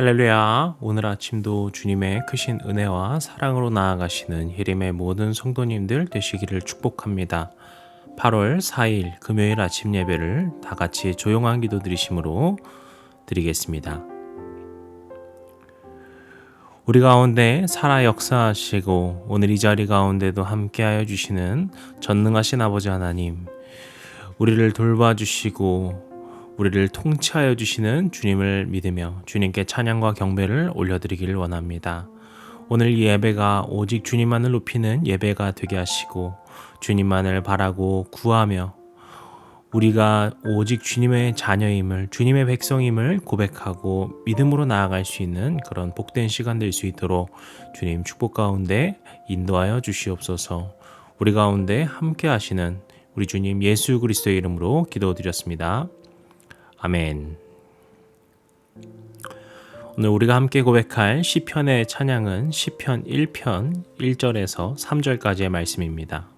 할렐루야. 오늘 아침도 주님의 크신 은혜와 사랑으로 나아가시는 예림의 모든 성도님들 되시기를 축복합니다. 8월 4일 금요일 아침 예배를 다 같이 조용한 기도 드리심으로 드리겠습니다. 우리 가운데 살아 역사하시고 오늘 이 자리 가운데도 함께하여 주시는 전능하신 아버지 하나님, 우리를 돌봐주시고 우리를 통치하여 주시는 주님을 믿으며 주님께 찬양과 경배를 올려드리기를 원합니다. 오늘 이 예배가 오직 주님만을 높이는 예배가 되게 하시고 주님만을 바라고 구하며 우리가 오직 주님의 자녀임을, 주님의 백성임을 고백하고 믿음으로 나아갈 수 있는 그런 복된 시간 될 수 있도록 주님 축복 가운데 인도하여 주시옵소서. 우리 가운데 함께 하시는 우리 주님 예수 그리스도의 이름으로 기도드렸습니다. 아멘. 오늘 우리가 함께 고백할 시편의 찬양은 시편 1편 1절에서 3절까지의 말씀입니다.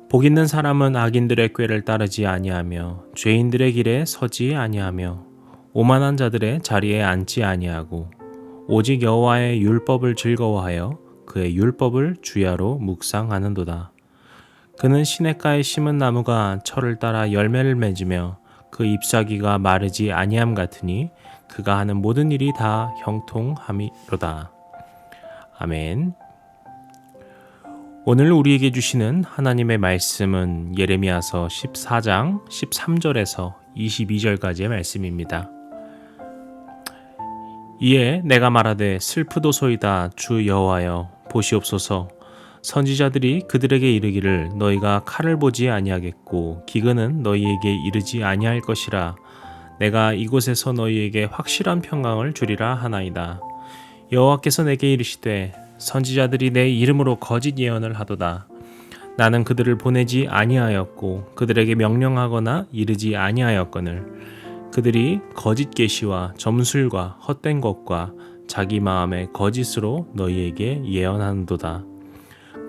복 있는 사람은 악인들의 꾀를 따르지 아니하며 죄인들의 길에 서지 아니하며 오만한 자들의 자리에 앉지 아니하고 오직 여호와의 율법을 즐거워하여 그의 율법을 주야로 묵상하는도다. 그는 시냇가에 심은 나무가 철을 따라 열매를 맺으며 그 잎사귀가 마르지 아니함 같으니 그가 하는 모든 일이 다 형통함이로다. 아멘. 오늘 우리에게 주시는 하나님의 말씀은 예레미야서 14장 13절에서 22절까지의 말씀입니다. 이에 내가 말하되 슬프도소이다 주 여호와여 보시옵소서. 선지자들이 그들에게 이르기를 너희가 칼을 보지 아니하겠고 기근은 너희에게 이르지 아니할 것이라. 내가 이곳에서 너희에게 확실한 평강을 주리라 하나이다. 여호와께서 내게 이르시되 선지자들이 내 이름으로 거짓 예언을 하도다. 나는 그들을 보내지 아니하였고 그들에게 명령하거나 이르지 아니하였거늘 그들이 거짓 계시와 점술과 헛된 것과 자기 마음의 거짓으로 너희에게 예언하는도다.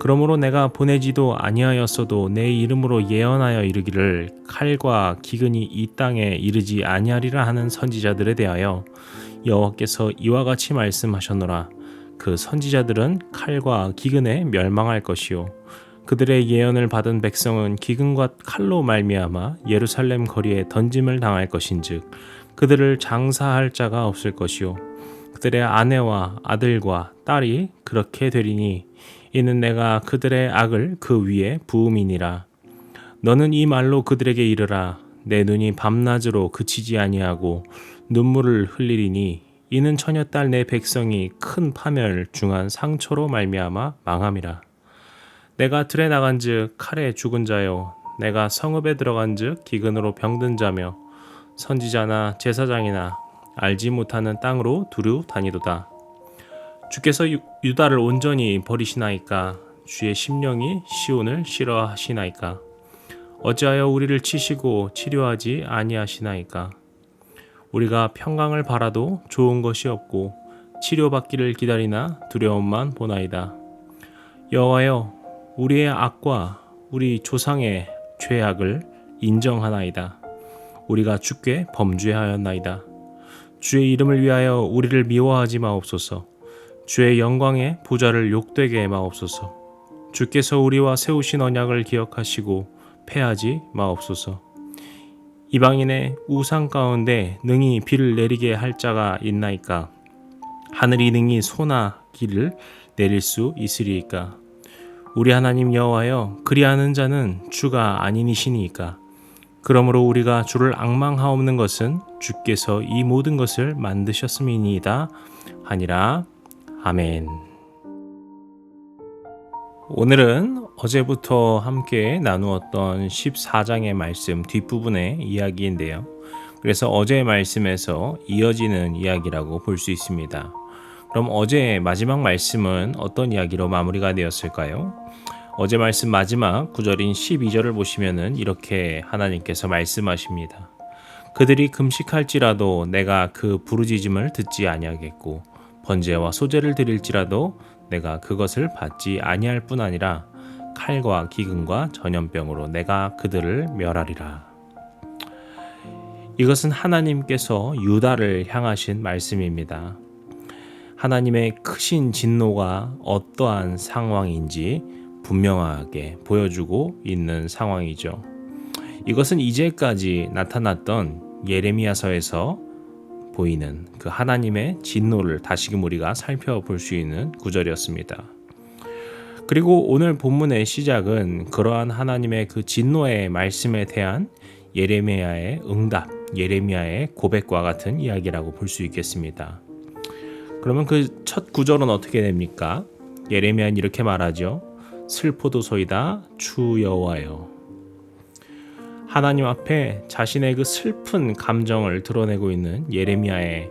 그러므로 내가 보내지도 아니하였어도 내 이름으로 예언하여 이르기를 칼과 기근이 이 땅에 이르지 아니하리라 하는 선지자들에 대하여 여호와께서 이와 같이 말씀하셨노라. 그 선지자들은 칼과 기근에 멸망할 것이요 그들의 예언을 받은 백성은 기근과 칼로 말미암아 예루살렘 거리에 던짐을 당할 것인즉 그들을 장사할 자가 없을 것이요 그들의 아내와 아들과 딸이 그렇게 되리니 이는 내가 그들의 악을 그 위에 부음이니라. 너는 이 말로 그들에게 이르라. 내 눈이 밤낮으로 그치지 아니하고 눈물을 흘리리니 이는 처녀딸 내 백성이 큰 파멸 중한 상처로 말미암아 망함이라. 내가 들에 나간즉 칼에 죽은 자요 내가 성읍에 들어간즉 기근으로 병든 자며 선지자나 제사장이나 알지 못하는 땅으로 두루 다니도다. 주께서 유다를 온전히 버리시나이까 주의 심령이 시온을 싫어하시나이까 어찌하여 우리를 치시고 치료하지 아니하시나이까. 우리가 평강을 바라도 좋은 것이 없고 치료받기를 기다리나 두려움만 보나이다. 여호와여 우리의 악과 우리 조상의 죄악을 인정하나이다. 우리가 주께 범죄하였나이다. 주의 이름을 위하여 우리를 미워하지 마옵소서. 주의 영광의 부자를 욕되게 마옵소서. 주께서 우리와 세우신 언약을 기억하시고 패하지 마옵소서. 이방인의 우상 가운데 능히 비를 내리게 할 자가 있나이까. 하늘이 능히 소나 비를 내릴 수 있으리이까. 우리 하나님 여호와여 그리하는 자는 주가 아니니시니이까. 그러므로 우리가 주를 앙망하옵는 것은 주께서 이 모든 것을 만드셨음이니이다 하니라. 아멘. 오늘은 어제부터 함께 나누었던 14장의 말씀 뒷부분의 이야기인데요. 그래서 어제의 말씀에서 이어지는 이야기라고 볼 수 있습니다. 그럼 어제의 마지막 말씀은 어떤 이야기로 마무리가 되었을까요? 어제 말씀 마지막 9절인 12절을 보시면은 이렇게 하나님께서 말씀하십니다. 그들이 금식할지라도 내가 그 부르짖음을 듣지 아니하겠고 번제와 소제를 드릴지라도 내가 그것을 받지 아니할 뿐 아니라 칼과 기근과 전염병으로 내가 그들을 멸하리라. 이것은 하나님께서 유다를 향하신 말씀입니다. 하나님의 크신 진노가 어떠한 상황인지 분명하게 보여주고 있는 상황이죠. 이것은 이제까지 나타났던 예레미야서에서 보이는 그 하나님의 진노를 다시금 우리가 살펴볼 수 있는 구절이었습니다. 그리고 오늘 본문의 시작은 그러한 하나님의 그 진노의 말씀에 대한 예레미야의 응답, 예레미야의 고백과 같은 이야기라고 볼 수 있겠습니다. 그러면 그 첫 구절은 어떻게 됩니까? 예레미야는 이렇게 말하죠. 슬포도소이다 주 여호와여. 하나님 앞에 자신의 그 슬픈 감정을 드러내고 있는 예레미야의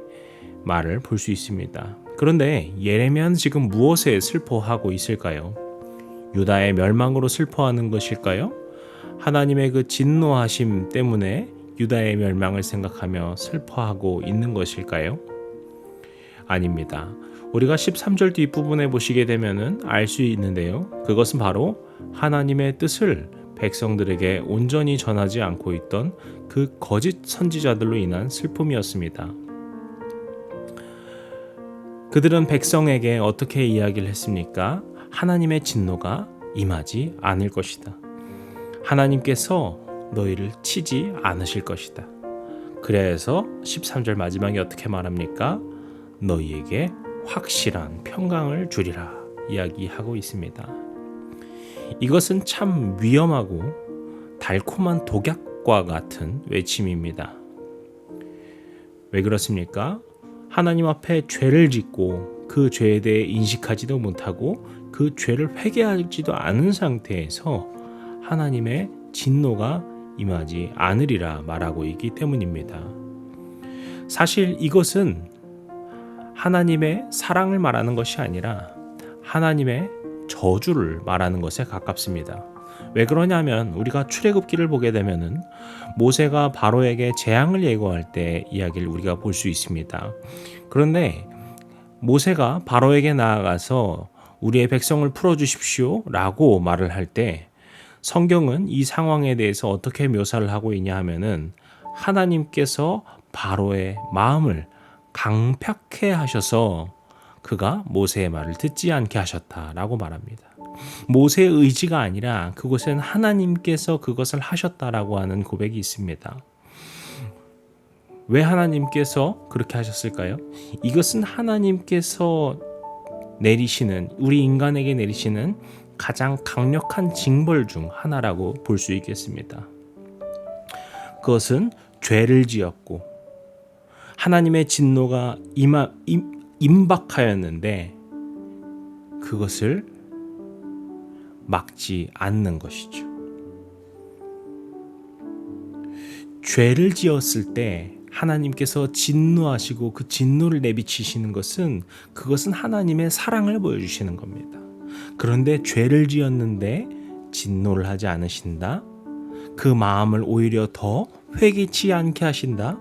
말을 볼 수 있습니다. 그런데 예레미야는 지금 무엇에 슬퍼하고 있을까요? 유다의 멸망으로 슬퍼하는 것일까요? 하나님의 그 진노하심 때문에 유다의 멸망을 생각하며 슬퍼하고 있는 것일까요? 아닙니다. 우리가 13절 뒷부분에 보시게 되면은 알 수 있는데요. 그것은 바로 하나님의 뜻을 백성들에게 온전히 전하지 않고 있던 그 거짓 선지자들로 인한 슬픔이었습니다. 그들은 백성에게 어떻게 이야기를 했습니까? 하나님의 진노가 임하지 않을 것이다. 하나님께서 너희를 치지 않으실 것이다. 그래서 13절 마지막에 어떻게 말합니까? 너희에게 확실한 평강을 주리라 이야기하고 있습니다. 이것은 참 위험하고 달콤한 독약과 같은 외침입니다. 왜 그렇습니까? 하나님 앞에 죄를 짓고 그 죄에 대해 인식하지도 못하고 그 죄를 회개하지도 않은 상태에서 하나님의 진노가 임하지 않으리라 말하고 있기 때문입니다. 사실 이것은 하나님의 사랑을 말하는 것이 아니라 하나님의 저주를 말하는 것에 가깝습니다. 왜 그러냐면 우리가 출애굽기를 보게 되면은 모세가 바로에게 재앙을 예고할 때 이야기를 우리가 볼 수 있습니다. 그런데 모세가 바로에게 나아가서 우리의 백성을 풀어주십시오 라고 말을 할 때 성경은 이 상황에 대해서 어떻게 묘사를 하고 있냐 하면은 하나님께서 바로의 마음을 강팍해 하셔서 그가 모세의 말을 듣지 않게 하셨다라고 말합니다. 모세의 의지가 아니라 그것은 하나님께서 그것을 하셨다라고 하는 고백이 있습니다. 왜 하나님께서 그렇게 하셨을까요? 이것은 하나님께서 내리시는, 우리 인간에게 내리시는 가장 강력한 징벌 중 하나라고 볼 수 있겠습니다. 그것은 죄를 지었고 하나님의 진노가 임박하였는데 그것을 막지 않는 것이죠. 죄를 지었을 때 하나님께서 진노하시고 그 진노를 내비치시는 것은 그것은 하나님의 사랑을 보여주시는 겁니다. 그런데 죄를 지었는데 진노를 하지 않으신다. 그 마음을 오히려 더 회개치 않게 하신다.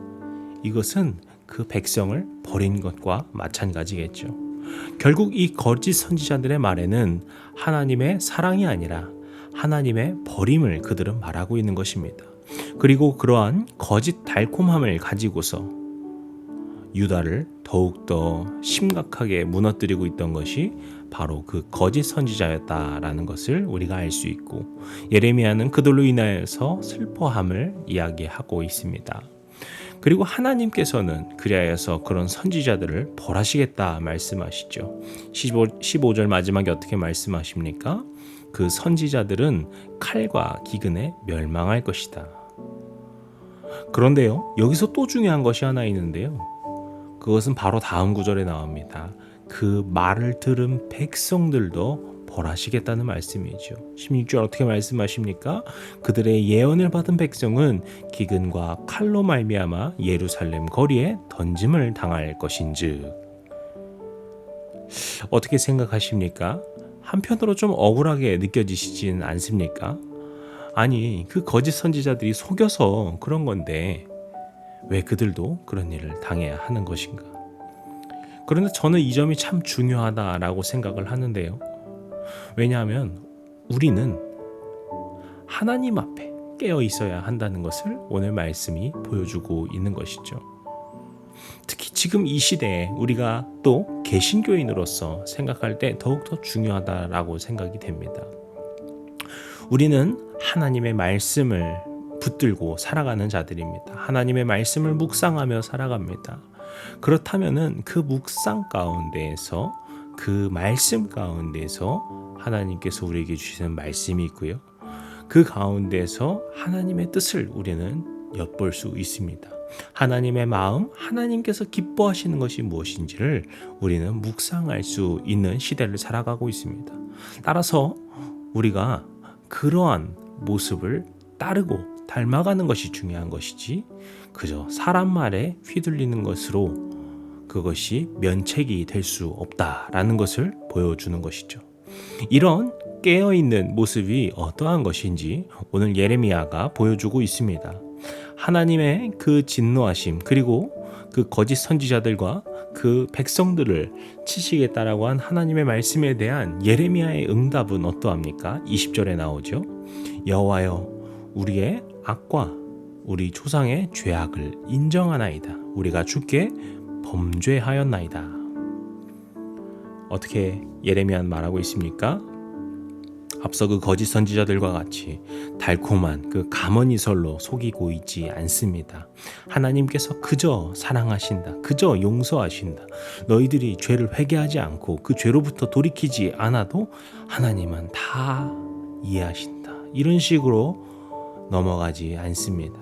이것은 그 백성을 버린 것과 마찬가지겠죠. 결국 이 거짓 선지자들의 말에는 하나님의 사랑이 아니라 하나님의 버림을 그들은 말하고 있는 것입니다. 그리고 그러한 거짓 달콤함을 가지고서 유다를 더욱더 심각하게 무너뜨리고 있던 것이 바로 그 거짓 선지자였다라는 것을 우리가 알 수 있고 예레미야는 그들로 인하여서 슬퍼함을 이야기하고 있습니다. 그리고 하나님께서는 그리하여서 그런 선지자들을 벌하시겠다 말씀하시죠. 15절 마지막에 어떻게 말씀하십니까? 그 선지자들은 칼과 기근에 멸망할 것이다. 그런데요, 여기서 또 중요한 것이 하나 있는데요. 그것은 바로 다음 구절에 나옵니다. 그 말을 들은 백성들도 벌하시겠다는 말씀이죠. 16절 어떻게 말씀하십니까? 그들의 예언을 받은 백성은 기근과 칼로 말미암아 예루살렘 거리에 던짐을 당할 것인즉. 어떻게 생각하십니까? 한편으로 좀 억울하게 느껴지시진 않습니까? 아니, 그 거짓 선지자들이 속여서 그런 건데 왜 그들도 그런 일을 당해야 하는 것인가? 그런데 저는 이 점이 참 중요하다라고 생각을 하는데요. 왜냐하면 우리는 하나님 앞에 깨어 있어야 한다는 것을 오늘 말씀이 보여주고 있는 것이죠. 특히 지금 이 시대에 우리가 또 개신교인으로서 생각할 때 더욱더 중요하다라고 생각이 됩니다. 우리는 하나님의 말씀을 붙들고 살아가는 자들입니다. 하나님의 말씀을 묵상하며 살아갑니다. 그렇다면은 그 묵상 가운데에서, 그 말씀 가운데에서 하나님께서 우리에게 주시는 말씀이 있고요. 그 가운데에서 하나님의 뜻을 우리는 엿볼 수 있습니다. 하나님의 마음, 하나님께서 기뻐하시는 것이 무엇인지를 우리는 묵상할 수 있는 시대를 살아가고 있습니다. 따라서 우리가 그러한 모습을 따르고 닮아가는 것이 중요한 것이지, 그저 사람 말에 휘둘리는 것으로 그것이 면책이 될 수 없다라는 것을 보여주는 것이죠. 이런 깨어있는 모습이 어떠한 것인지 오늘 예레미야가 보여주고 있습니다. 하나님의 그 진노하심, 그리고 그 거짓 선지자들과 그 백성들을 치시겠다라고 한 하나님의 말씀에 대한 예레미야의 응답은 어떠합니까? 20절에 나오죠. 여호와여, 우리의 악과 우리 조상의 죄악을 인정하나이다. 우리가 주께 범죄하였나이다. 어떻게 예레미야는 말하고 있습니까? 앞서 그 거짓 선지자들과 같이 달콤한 그 감언이설로 속이고 있지 않습니다. 하나님께서 그저 사랑하신다, 그저 용서하신다, 너희들이 죄를 회개하지 않고 그 죄로부터 돌이키지 않아도 하나님은 다 이해하신다, 이런 식으로 넘어가지 않습니다.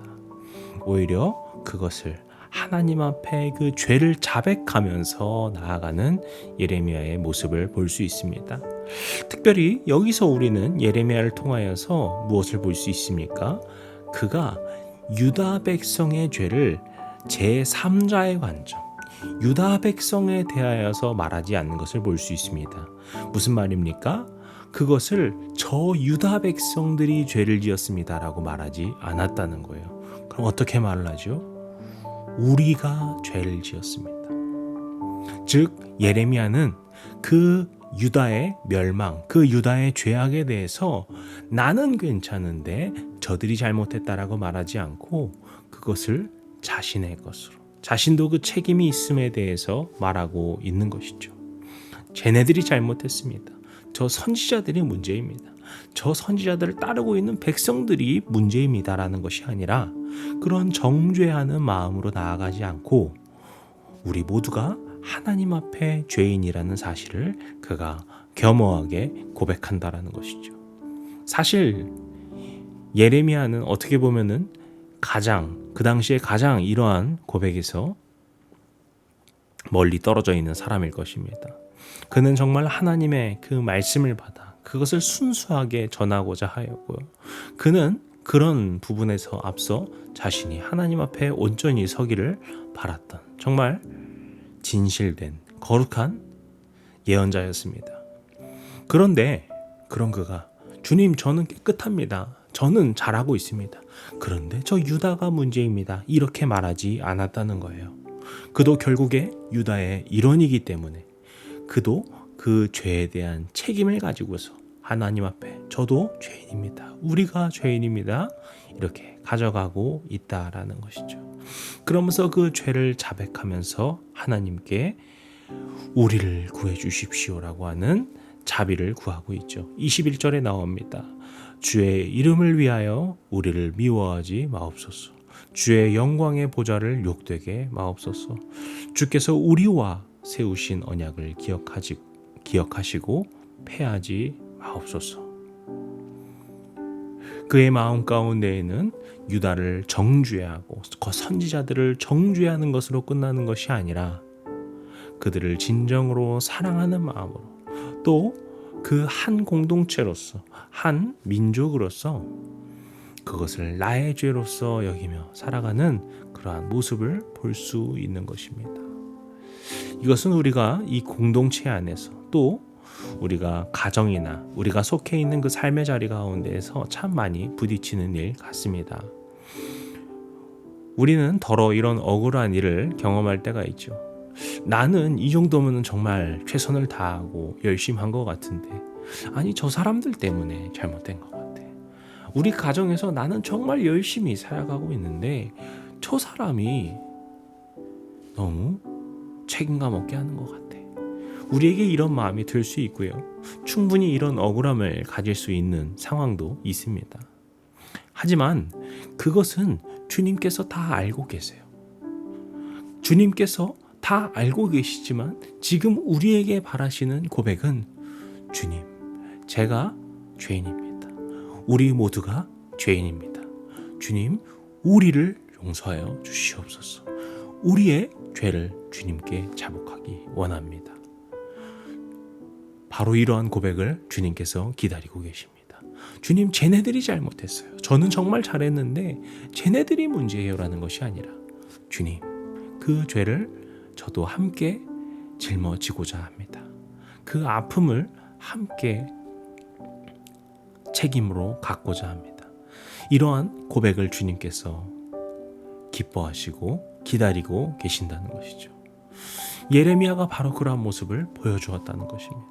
오히려 그것을 하나님 앞에 그 죄를 자백하면서 나아가는 예레미야의 모습을 볼 수 있습니다. 특별히 여기서 우리는 예레미야를 통하여서 무엇을 볼 수 있습니까? 그가 유다 백성의 죄를 제3자의 관점, 유다 백성에 대하여서 말하지 않는 것을 볼 수 있습니다. 무슨 말입니까? 그것을 저 유다 백성들이 죄를 지었습니다라고 말하지 않았다는 거예요. 그럼 어떻게 말을 하죠? 우리가 죄를 지었습니다. 즉 예레미야는 그 유다의 멸망, 그 유다의 죄악에 대해서 나는 괜찮은데 저들이 잘못했다라고 말하지 않고 그것을 자신의 것으로, 자신도 그 책임이 있음에 대해서 말하고 있는 것이죠. 쟤네들이 잘못했습니다. 저 선지자들이 문제입니다. 저 선지자들을 따르고 있는 백성들이 문제입니다라는 것이 아니라 그런 정죄하는 마음으로 나아가지 않고 우리 모두가 하나님 앞에 죄인이라는 사실을 그가 겸허하게 고백한다라는 것이죠. 사실 예레미야는 어떻게 보면은 그 당시에 가장 이러한 고백에서 멀리 떨어져 있는 사람일 것입니다. 그는 정말 하나님의 그 말씀을 받아 그것을 순수하게 전하고자 하였고요. 그는 그런 부분에서 앞서 자신이 하나님 앞에 온전히 서기를 바랐던 정말 진실된 거룩한 예언자였습니다. 그런데 그런 그가 주님, 저는 깨끗합니다. 저는 잘하고 있습니다. 그런데 저 유다가 문제입니다. 이렇게 말하지 않았다는 거예요. 그도 결국에 유다의 일원이기 때문에 그도 그 죄에 대한 책임을 가지고서 하나님 앞에 저도 죄인입니다. 우리가 죄인입니다. 이렇게 가져가고 있다라는 것이죠. 그러면서 그 죄를 자백하면서 하나님께 우리를 구해 주십시오라고 하는 자비를 구하고 있죠. 21절에 나옵니다. 주의 이름을 위하여 우리를 미워하지 마옵소서. 주의 영광의 보좌를 욕되게 마옵소서. 주께서 우리와 세우신 언약을 기억하시고 패하지 마옵소서. 그의 마음 가운데에는 유다를 정죄하고 선지자들을 정죄하는 것으로 끝나는 것이 아니라 그들을 진정으로 사랑하는 마음으로 또 그 한 공동체로서 한 민족으로서 그것을 나의 죄로서 여기며 살아가는 그러한 모습을 볼 수 있는 것입니다. 이것은 우리가 이 공동체 안에서 또 우리가 가정이나 우리가 속해 있는 그 삶의 자리 가운데에서 참 많이 부딪히는 일 같습니다. 우리는 더러 이런 억울한 일을 경험할 때가 있죠. 나는 이 정도면 정말 최선을 다하고 열심히 한 것 같은데 아니 저 사람들 때문에 잘못된 것 같아. 우리 가정에서 나는 정말 열심히 살아가고 있는데 저 사람이 너무 책임감 없게 하는 것 같아. 우리에게 이런 마음이 들 수 있고요. 충분히 이런 억울함을 가질 수 있는 상황도 있습니다. 하지만 그것은 주님께서 다 알고 계세요. 주님께서 다 알고 계시지만 지금 우리에게 바라시는 고백은 주님, 제가 죄인입니다. 우리 모두가 죄인입니다. 주님, 우리를 용서하여 주시옵소서. 우리의 죄를 주님께 자복하기 원합니다. 바로 이러한 고백을 주님께서 기다리고 계십니다. 주님, 쟤네들이 잘못했어요. 저는 정말 잘했는데 쟤네들이 문제예요라는 것이 아니라 주님, 그 죄를 저도 함께 짊어지고자 합니다. 그 아픔을 함께 책임으로 갖고자 합니다. 이러한 고백을 주님께서 기뻐하시고 기다리고 계신다는 것이죠. 예레미야가 바로 그러한 모습을 보여주었다는 것입니다.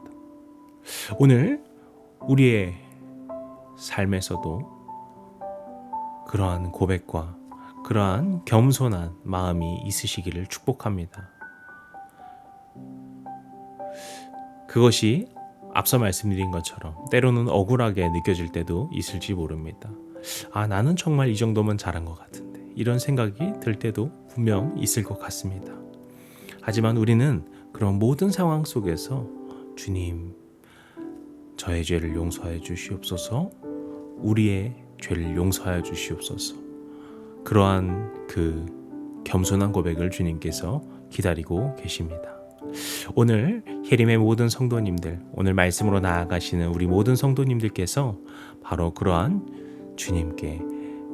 오늘 우리의 삶에서도 그러한 고백과 그러한 겸손한 마음이 있으시기를 축복합니다. 그것이 앞서 말씀드린 것처럼 때로는 억울하게 느껴질 때도 있을지 모릅니다. 나는 정말 이 정도면 잘한 것 같은데, 이런 생각이 들 때도 분명 있을 것 같습니다. 하지만 우리는 그런 모든 상황 속에서 주님, 저의 죄를 용서하여 주시옵소서, 우리의 죄를 용서하여 주시옵소서, 그러한 그 겸손한 고백을 주님께서 기다리고 계십니다. 오늘 혜림의 모든 성도님들, 오늘 말씀으로 나아가시는 우리 모든 성도님들께서 바로 그러한 주님께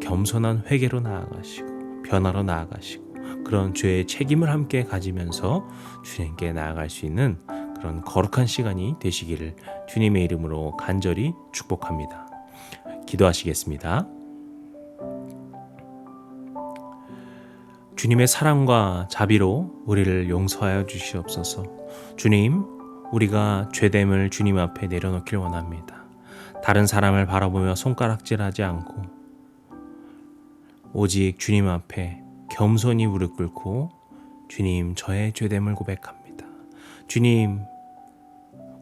겸손한 회개로 나아가시고 변화로 나아가시고 그런 죄의 책임을 함께 가지면서 주님께 나아갈 수 있는 그런 거룩한 시간이 되시기를 주님의 이름으로 간절히 축복합니다. 기도하시겠습니다. 주님의 사랑과 자비로 우리를 용서하여 주시옵소서. 주님, 우리가 죄됨을 주님 앞에 내려놓길 원합니다. 다른 사람을 바라보며 손가락질하지 않고 오직 주님 앞에 겸손히 무릎 꿇고 주님, 저의 죄됨을 고백합니다. 주님,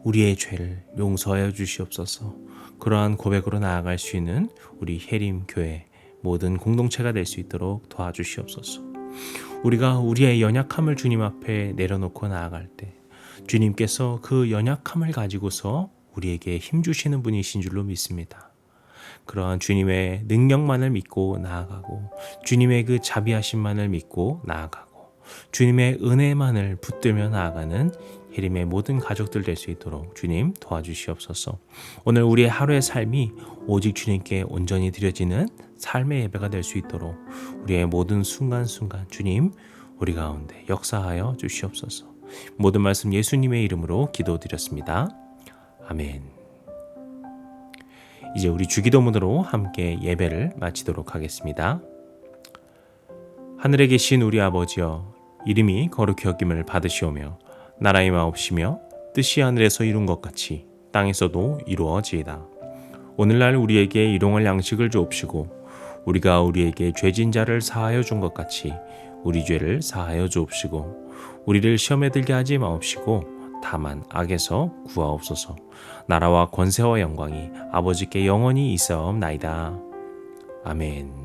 우리의 죄를 용서하여 주시옵소서. 그러한 고백으로 나아갈 수 있는 우리 혜림 교회 모든 공동체가 될 수 있도록 도와주시옵소서. 우리가 우리의 연약함을 주님 앞에 내려놓고 나아갈 때 주님께서 그 연약함을 가지고서 우리에게 힘주시는 분이신 줄로 믿습니다. 그러한 주님의 능력만을 믿고 나아가고 주님의 그 자비하심만을 믿고 나아가고 주님의 은혜만을 붙들며 나아가는 혜림의 모든 가족들 될 수 있도록 주님 도와주시옵소서. 오늘 우리의 하루의 삶이 오직 주님께 온전히 드려지는 삶의 예배가 될 수 있도록 우리의 모든 순간순간 주님 우리 가운데 역사하여 주시옵소서. 모든 말씀 예수님의 이름으로 기도드렸습니다. 아멘. 이제 우리 주기도문으로 함께 예배를 마치도록 하겠습니다. 하늘에 계신 우리 아버지여, 이름이 거룩히 여김을 받으시오며 나라의 마옵시며 뜻이 하늘에서 이룬 것 같이 땅에서도 이루어지이다. 오늘날 우리에게 일용할 양식을 주옵시고 우리가 우리에게 죄진 자를 사하여 준 것 같이 우리 죄를 사하여 주옵시고 우리를 시험에 들게 하지 마옵시고 다만 악에서 구하옵소서. 나라와 권세와 영광이 아버지께 영원히 있사옵나이다. 아멘.